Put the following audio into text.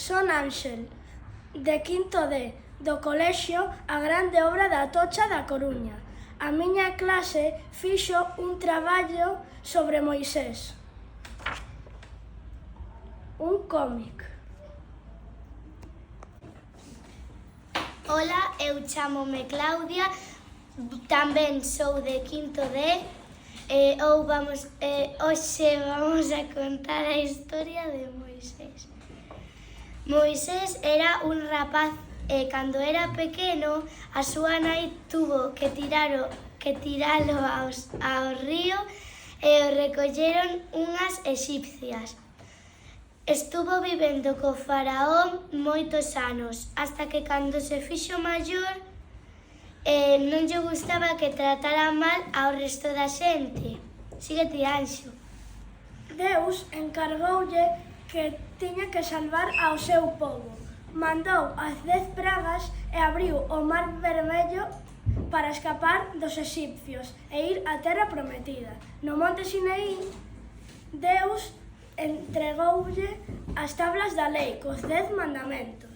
Son Ángel, de quinto D, do colexio A Grande Obra da Atocha da Coruña. A miña clase fixo un traballo sobre Moisés. Un cómic. Ola, eu chámome Claudia, tamén sou de quinto D, hoxe vamos a contar a historia de Moisés. Moisés era un rapaz e cando era pequeno a súa nai tuvo que tiralo ao río e o recolleron unhas exipcias. Estuvo vivendo co faraón moitos anos, hasta que cando se fixo maior non lle gustaba que tratara mal ao resto da xente. Sigue ti, Anxo. Deus encargoulle que tiña que salvar ao seu pobo. Mandou as 10 pragas e abriu o mar vermello para escapar dos exipcios e ir á terra prometida. No monte Sinaí, Deus entregoulle as tablas da lei cos 10 mandamentos.